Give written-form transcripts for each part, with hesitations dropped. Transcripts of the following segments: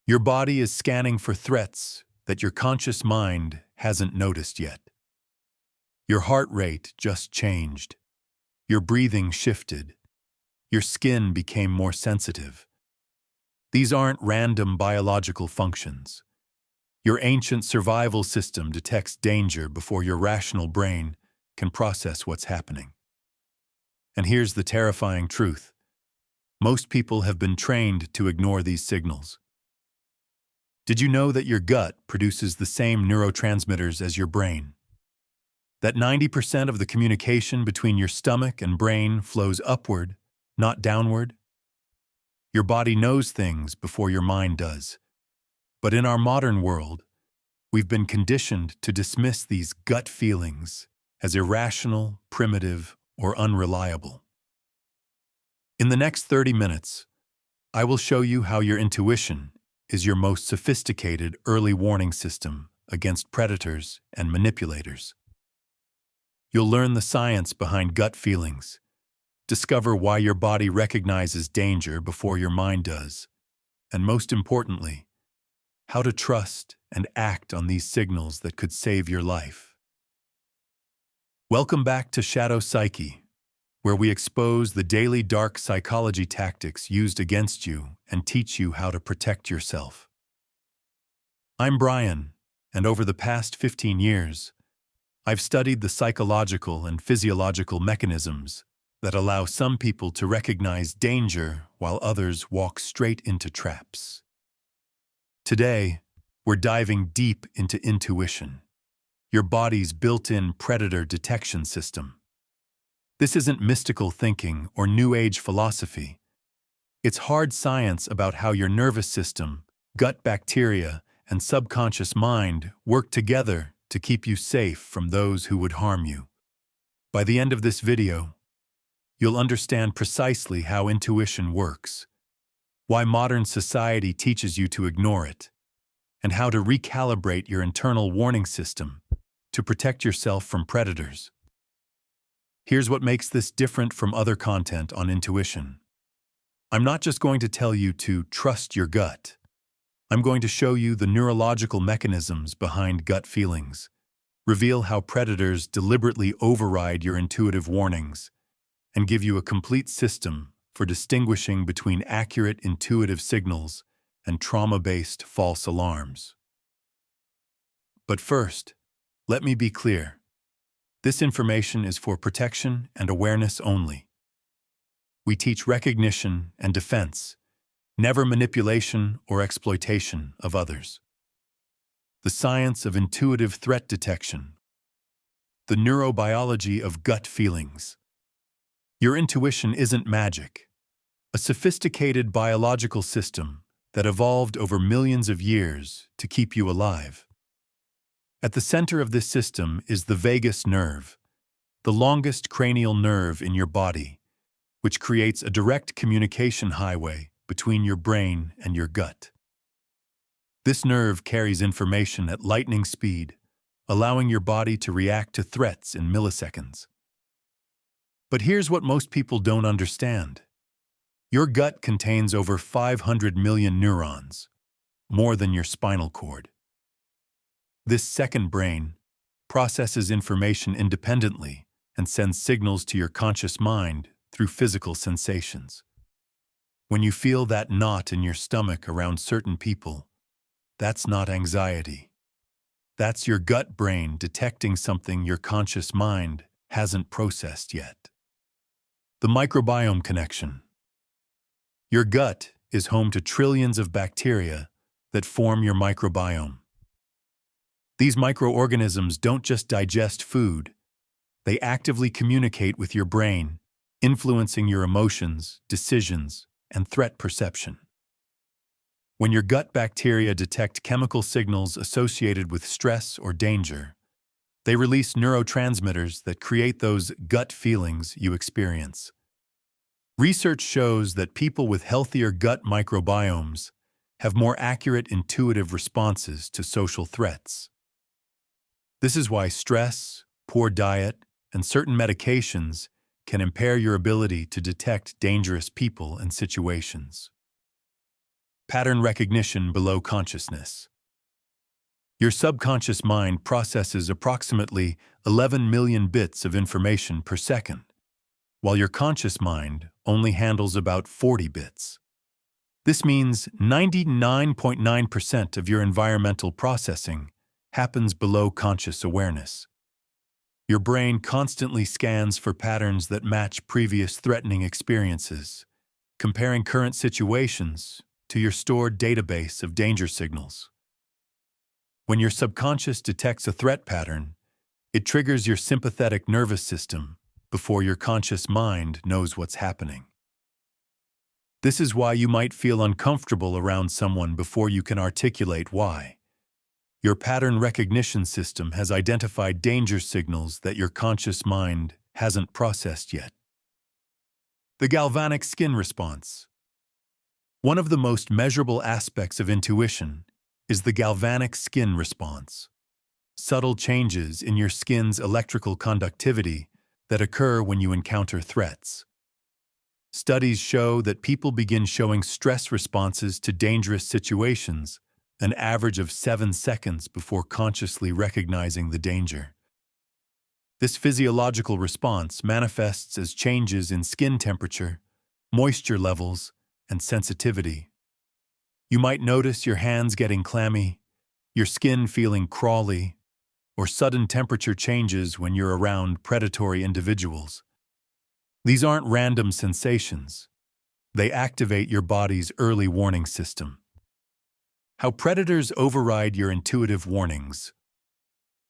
Your body is scanning for threats that your conscious mind hasn't noticed yet. Your heart rate just changed. Your breathing shifted. Your skin became more sensitive. These aren't random biological functions. Your ancient survival system detects danger before your rational brain can process what's happening. And here's the terrifying truth. Most people have been trained to ignore these signals. Did you know that your gut produces the same neurotransmitters as your brain? That 90% of the communication between your stomach and brain flows upward, not downward? Your body knows things before your mind does. But in our modern world, we've been conditioned to dismiss these gut feelings as irrational, primitive, or unreliable. In the next 30 minutes, I will show you how your intuition is your most sophisticated early warning system against predators and manipulators. You'll learn the science behind gut feelings, discover why your body recognizes danger before your mind does, and most importantly, how to trust and act on these signals that could save your life. Welcome back to Shadow Psyche, where we expose the daily dark psychology tactics used against you and teach you how to protect yourself. I'm Brian, and over the past 15 years, I've studied the psychological and physiological mechanisms that allow some people to recognize danger while others walk straight into traps. Today, we're diving deep into intuition, your body's built-in predator detection system. This isn't mystical thinking or New Age philosophy. It's hard science about how your nervous system, gut bacteria, and subconscious mind work together to keep you safe from those who would harm you. By the end of this video, you'll understand precisely how intuition works, why modern society teaches you to ignore it, and how to recalibrate your internal warning system to protect yourself from predators. Here's what makes this different from other content on intuition. I'm not just going to tell you to trust your gut. I'm going to show you the neurological mechanisms behind gut feelings, reveal how predators deliberately override your intuitive warnings, and give you a complete system for distinguishing between accurate intuitive signals and trauma-based false alarms. But first, let me be clear. This information is for protection and awareness only. We teach recognition and defense, never manipulation or exploitation of others. The science of intuitive threat detection. The neurobiology of gut feelings. Your intuition isn't magic. A sophisticated biological system that evolved over millions of years to keep you alive. At the center of this system is the vagus nerve, the longest cranial nerve in your body, which creates a direct communication highway between your brain and your gut. This nerve carries information at lightning speed, allowing your body to react to threats in milliseconds. But here's what most people don't understand. Your gut contains over 500 million neurons, more than your spinal cord. This second brain processes information independently and sends signals to your conscious mind through physical sensations. When you feel that knot in your stomach around certain people, that's not anxiety. That's your gut brain detecting something your conscious mind hasn't processed yet. The microbiome connection. Your gut is home to trillions of bacteria that form your microbiome. These microorganisms don't just digest food, they actively communicate with your brain, influencing your emotions, decisions, and threat perception. When your gut bacteria detect chemical signals associated with stress or danger, they release neurotransmitters that create those gut feelings you experience. Research shows that people with healthier gut microbiomes have more accurate intuitive responses to social threats. This is why stress, poor diet, and certain medications can impair your ability to detect dangerous people and situations. Pattern recognition below consciousness. Your subconscious mind processes approximately 11 million bits of information per second, while your conscious mind only handles about 40 bits. This means 99.9% of your environmental processing happens below conscious awareness. Your brain constantly scans for patterns that match previous threatening experiences, comparing current situations to your stored database of danger signals. When your subconscious detects a threat pattern, it triggers your sympathetic nervous system before your conscious mind knows what's happening. This is why you might feel uncomfortable around someone before you can articulate why. Your pattern recognition system has identified danger signals that your conscious mind hasn't processed yet. The galvanic skin response. One of the most measurable aspects of intuition is the galvanic skin response. Subtle changes in your skin's electrical conductivity that occur when you encounter threats. Studies show that people begin showing stress responses to dangerous situations an average of 7 seconds before consciously recognizing the danger. This physiological response manifests as changes in skin temperature, moisture levels, and sensitivity. You might notice your hands getting clammy, your skin feeling crawly, or sudden temperature changes when you're around predatory individuals. These aren't random sensations. They activate your body's early warning system. How predators override your intuitive warnings.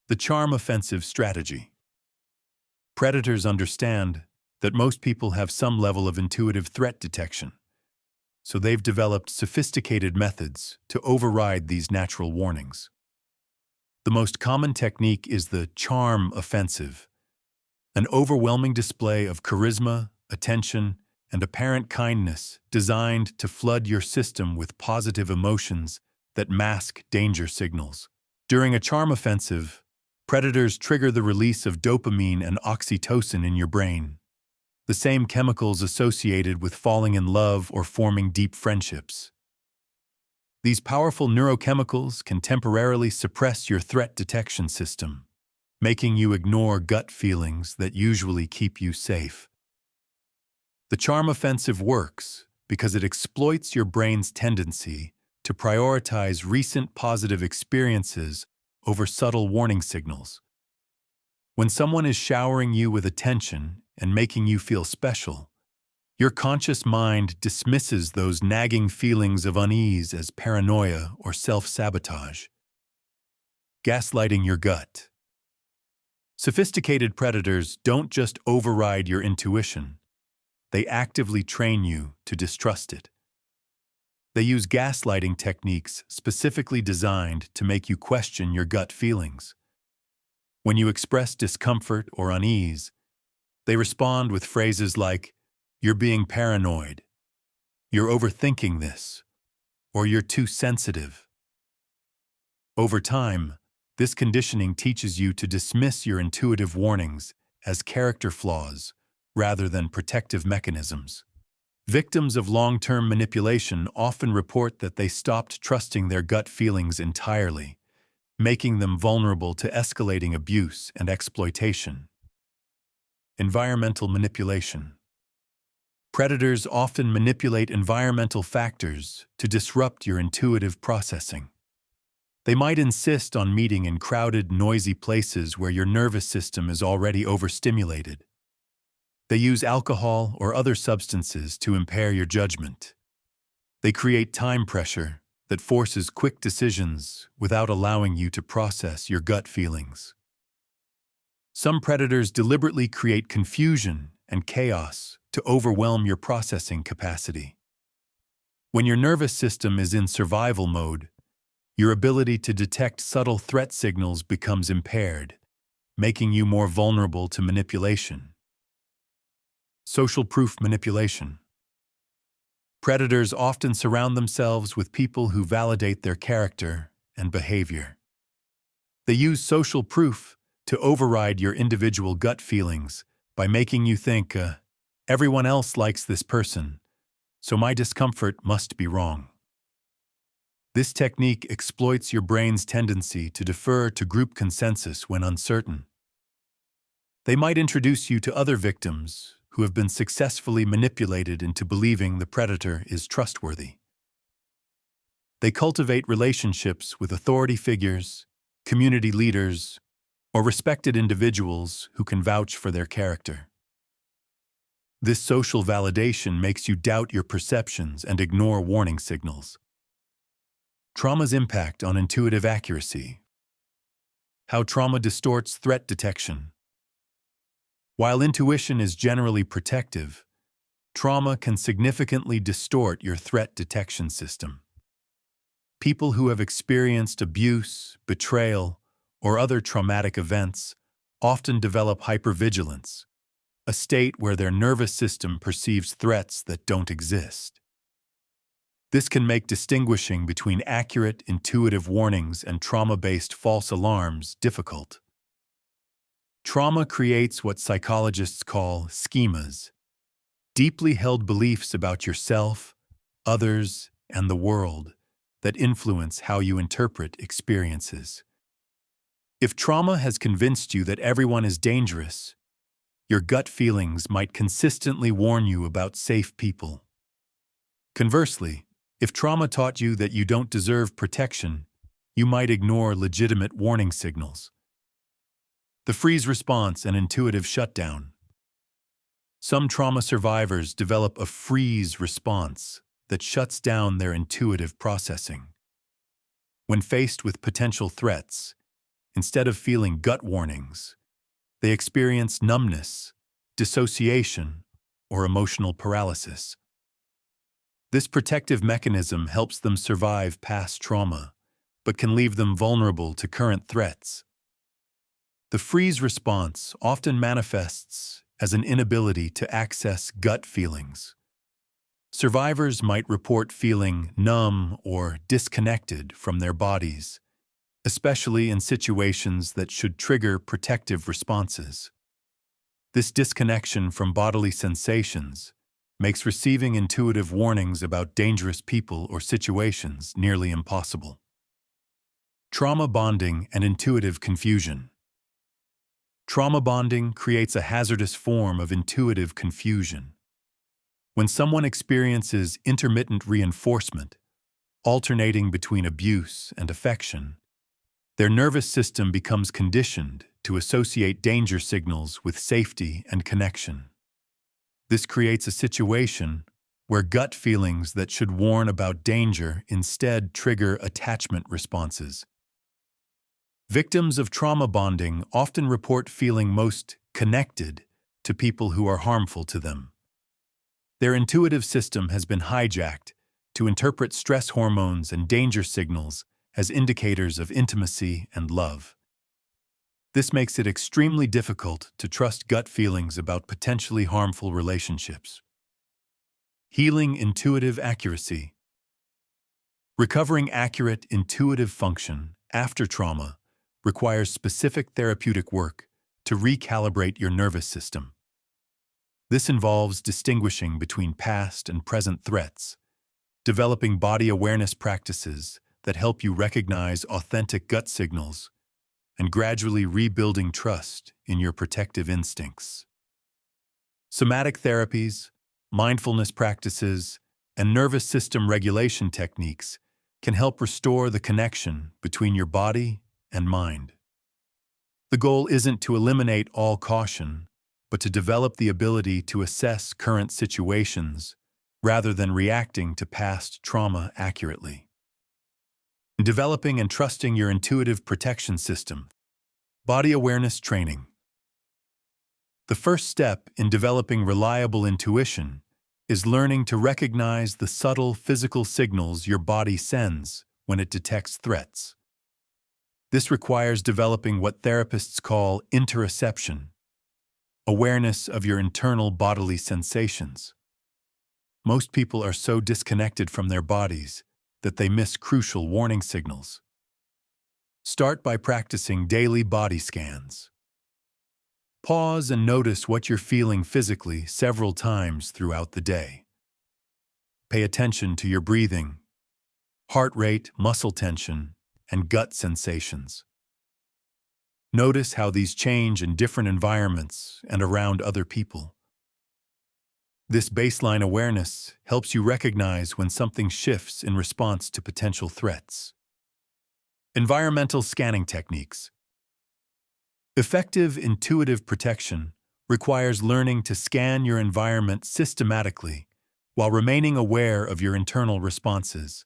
The charm offensive strategy. Predators understand that most people have some level of intuitive threat detection, so they've developed sophisticated methods to override these natural warnings. The most common technique is the charm offensive, an overwhelming display of charisma, attention, and apparent kindness designed to flood your system with positive emotions that mask danger signals. During a charm offensive, predators trigger the release of dopamine and oxytocin in your brain, the same chemicals associated with falling in love or forming deep friendships. These powerful neurochemicals can temporarily suppress your threat detection system, making you ignore gut feelings that usually keep you safe. The charm offensive works because it exploits your brain's tendency to prioritize recent positive experiences over subtle warning signals. When someone is showering you with attention and making you feel special, your conscious mind dismisses those nagging feelings of unease as paranoia or self-sabotage. Gaslighting your gut. Sophisticated predators don't just override your intuition, they actively train you to distrust it. They use gaslighting techniques specifically designed to make you question your gut feelings. When you express discomfort or unease, they respond with phrases like, "You're being paranoid," "You're overthinking this," or "You're too sensitive." Over time, this conditioning teaches you to dismiss your intuitive warnings as character flaws rather than protective mechanisms. Victims of long-term manipulation often report that they stopped trusting their gut feelings entirely, making them vulnerable to escalating abuse and exploitation. Environmental manipulation. Predators often manipulate environmental factors to disrupt your intuitive processing. They might insist on meeting in crowded, noisy places where your nervous system is already overstimulated. They use alcohol or other substances to impair your judgment. They create time pressure that forces quick decisions without allowing you to process your gut feelings. Some predators deliberately create confusion and chaos to overwhelm your processing capacity. When your nervous system is in survival mode, your ability to detect subtle threat signals becomes impaired, making you more vulnerable to manipulation. Social proof manipulation. Predators often surround themselves with people who validate their character and behavior. They use social proof to override your individual gut feelings by making you think, everyone else likes this person, so my discomfort must be wrong. This technique exploits your brain's tendency to defer to group consensus when uncertain. They might introduce you to other victims who have been successfully manipulated into believing the predator is trustworthy. They cultivate relationships with authority figures, community leaders, or respected individuals who can vouch for their character. This social validation makes you doubt your perceptions and ignore warning signals. Trauma's impact on intuitive accuracy. How trauma distorts threat detection. While intuition is generally protective, trauma can significantly distort your threat detection system. People who have experienced abuse, betrayal, or other traumatic events often develop hypervigilance, a state where their nervous system perceives threats that don't exist. This can make distinguishing between accurate, intuitive warnings and trauma-based false alarms difficult. Trauma creates what psychologists call schemas, deeply held beliefs about yourself, others, and the world that influence how you interpret experiences. If trauma has convinced you that everyone is dangerous, your gut feelings might consistently warn you about safe people. Conversely, if trauma taught you that you don't deserve protection, you might ignore legitimate warning signals. The freeze response and intuitive shutdown. Some trauma survivors develop a freeze response that shuts down their intuitive processing. When faced with potential threats, instead of feeling gut warnings, they experience numbness, dissociation, or emotional paralysis. This protective mechanism helps them survive past trauma, but can leave them vulnerable to current threats. The freeze response often manifests as an inability to access gut feelings. Survivors might report feeling numb or disconnected from their bodies, especially in situations that should trigger protective responses. This disconnection from bodily sensations makes receiving intuitive warnings about dangerous people or situations nearly impossible. Trauma bonding and intuitive confusion. Trauma bonding creates a hazardous form of intuitive confusion. When someone experiences intermittent reinforcement, alternating between abuse and affection, their nervous system becomes conditioned to associate danger signals with safety and connection. This creates a situation where gut feelings that should warn about danger instead trigger attachment responses. Victims of trauma bonding often report feeling most connected to people who are harmful to them. Their intuitive system has been hijacked to interpret stress hormones and danger signals as indicators of intimacy and love. This makes it extremely difficult to trust gut feelings about potentially harmful relationships. Healing intuitive accuracy. Recovering accurate intuitive function after trauma requires specific therapeutic work to recalibrate your nervous system. This involves distinguishing between past and present threats, developing body awareness practices that help you recognize authentic gut signals, and gradually rebuilding trust in your protective instincts. Somatic therapies, mindfulness practices, and nervous system regulation techniques can help restore the connection between your body and mind. The goal isn't to eliminate all caution, but to develop the ability to assess current situations rather than reacting to past trauma accurately. Developing and trusting your intuitive protection system. Body awareness training. The first step in developing reliable intuition is learning to recognize the subtle physical signals your body sends when it detects threats. This requires developing what therapists call interoception, awareness of your internal bodily sensations. Most people are so disconnected from their bodies that they miss crucial warning signals. Start by practicing daily body scans. Pause and notice what you're feeling physically several times throughout the day. Pay attention to your breathing, heart rate, muscle tension, and gut sensations. Notice how these change in different environments and around other people. This baseline awareness helps you recognize when something shifts in response to potential threats. Environmental scanning techniques. Effective intuitive protection requires learning to scan your environment systematically while remaining aware of your internal responses.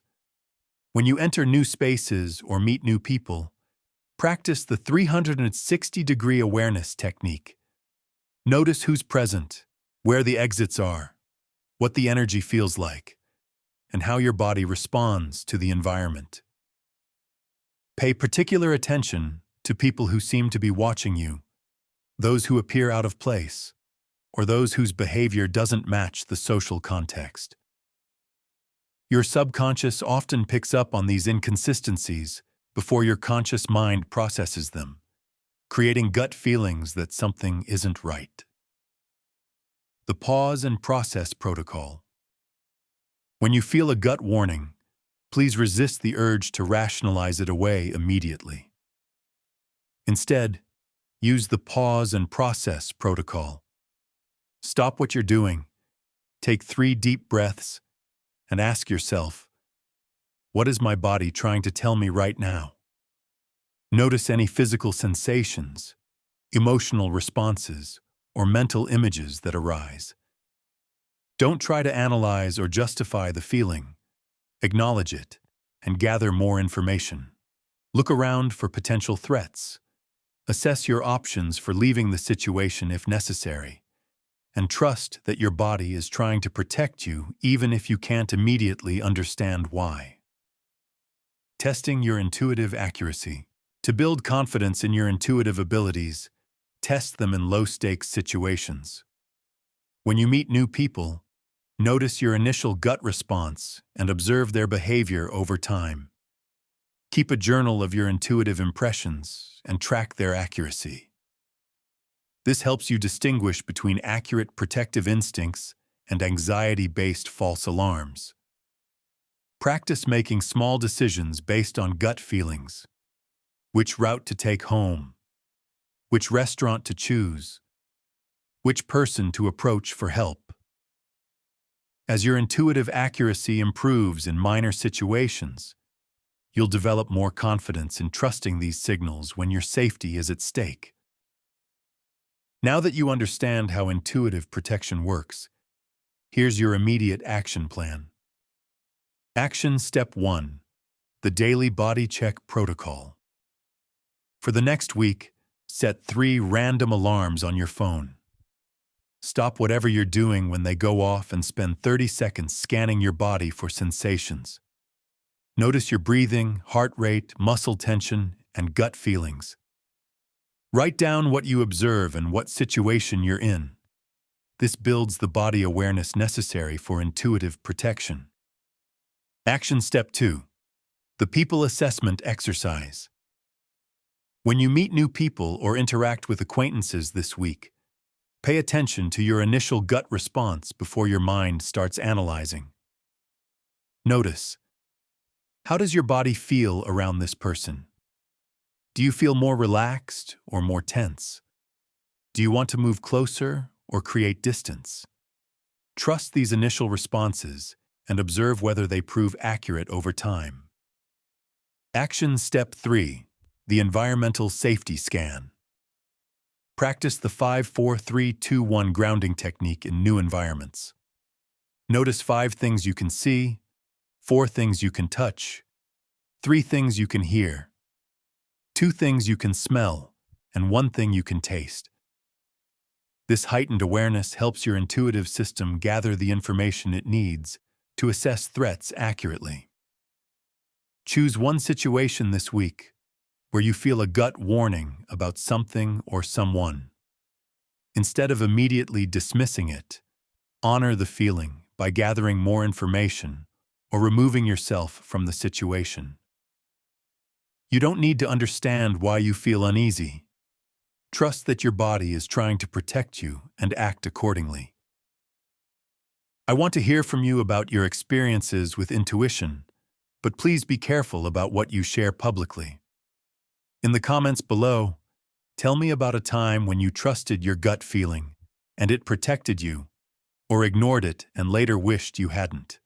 When you enter new spaces or meet new people, practice the 360-degree awareness technique. Notice who's present, where the exits are, what the energy feels like, and how your body responds to the environment. Pay particular attention to people who seem to be watching you, those who appear out of place, or those whose behavior doesn't match the social context. Your subconscious often picks up on these inconsistencies before your conscious mind processes them, creating gut feelings that something isn't right. The pause and process protocol. When you feel a gut warning, please resist the urge to rationalize it away immediately. Instead, use the pause and process protocol. Stop what you're doing, take 3 deep breaths, and ask yourself, what is my body trying to tell me right now? Notice any physical sensations, emotional responses, or mental images that arise. Don't try to analyze or justify the feeling. Acknowledge it and gather more information. Look around for potential threats. Assess your options for leaving the situation if necessary, and trust that your body is trying to protect you even if you can't immediately understand why. Testing your intuitive accuracy. To build confidence in your intuitive abilities, test them in low-stakes situations. When you meet new people, notice your initial gut response and observe their behavior over time. Keep a journal of your intuitive impressions and track their accuracy. This helps you distinguish between accurate protective instincts and anxiety-based false alarms. Practice making small decisions based on gut feelings. Which route to take home? Which restaurant to choose? Which person to approach for help? As your intuitive accuracy improves in minor situations, you'll develop more confidence in trusting these signals when your safety is at stake. Now that you understand how intuitive protection works, here's your immediate action plan. Action Step 1: the Daily Body Check Protocol. For the next week, set 3 random alarms on your phone. Stop whatever you're doing when they go off and spend 30 seconds scanning your body for sensations. Notice your breathing, heart rate, muscle tension, and gut feelings. Write down what you observe and what situation you're in. This builds the body awareness necessary for intuitive protection. Action Step 2: the People Assessment Exercise. When you meet new people or interact with acquaintances this week, pay attention to your initial gut response before your mind starts analyzing. Notice, how does your body feel around this person? Do you feel more relaxed or more tense? Do you want to move closer or create distance? Trust these initial responses and observe whether they prove accurate over time. Action Step 3: the Environmental Safety Scan. Practice the 5-4-3-2-1 grounding technique in new environments. Notice 5 things you can see, 4 things you can touch, 3 things you can hear, 2 things you can smell, and 1 thing you can taste. This heightened awareness helps your intuitive system gather the information it needs to assess threats accurately. Choose one situation this week where you feel a gut warning about something or someone. Instead of immediately dismissing it, honor the feeling by gathering more information or removing yourself from the situation. You don't need to understand why you feel uneasy. Trust that your body is trying to protect you and act accordingly. I want to hear from you about your experiences with intuition. but please be careful about what you share publicly. In the comments below, tell me about a time when you trusted your gut feeling and it protected you, or ignored it and later wished you hadn't.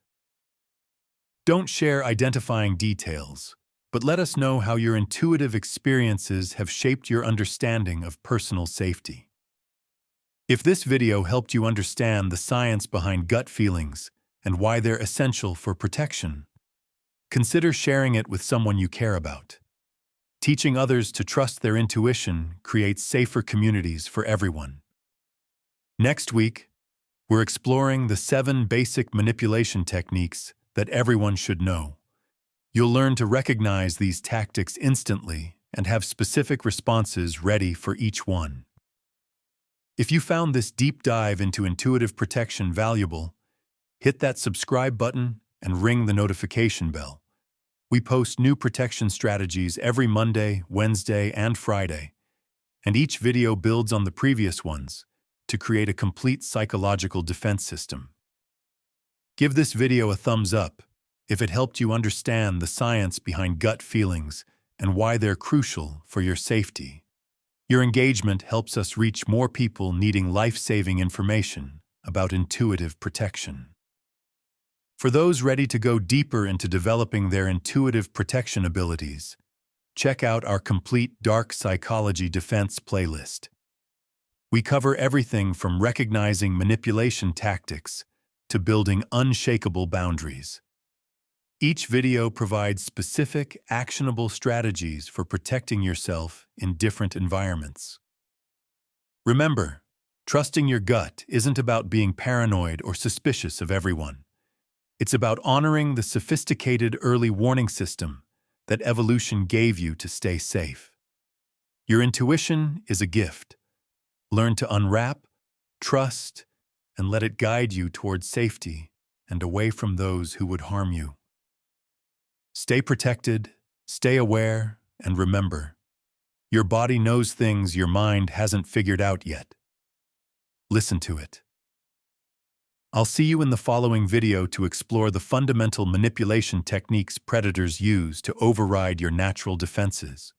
Don't share identifying details, but let us know how your intuitive experiences have shaped your understanding of personal safety. If this video helped you understand the science behind gut feelings and why they're essential for protection, consider sharing it with someone you care about. Teaching others to trust their intuition creates safer communities for everyone. Next week, we're exploring the 7 basic manipulation techniques that everyone should know. You'll learn to recognize these tactics instantly and have specific responses ready for each one. If you found this deep dive into intuitive protection valuable, hit that subscribe button and ring the notification bell. We post new protection strategies every Monday, Wednesday, and Friday, and each video builds on the previous ones to create a complete psychological defense system. Give this video a thumbs up if it helped you understand the science behind gut feelings and why they're crucial for your safety. Your engagement helps us reach more people needing life-saving information about intuitive protection. For those ready to go deeper into developing their intuitive protection abilities, check out our complete dark psychology defense playlist. We cover everything from recognizing manipulation tactics to building unshakable boundaries. Each video provides specific, actionable strategies for protecting yourself in different environments. Remember, trusting your gut isn't about being paranoid or suspicious of everyone. It's about honoring the sophisticated early warning system that evolution gave you to stay safe. Your intuition is a gift. Learn to unwrap, trust, and let it guide you towards safety and away from those who would harm you. Stay protected, stay aware, and remember, your body knows things your mind hasn't figured out yet. Listen to it. I'll see you in the following video to explore the fundamental manipulation techniques predators use to override your natural defenses.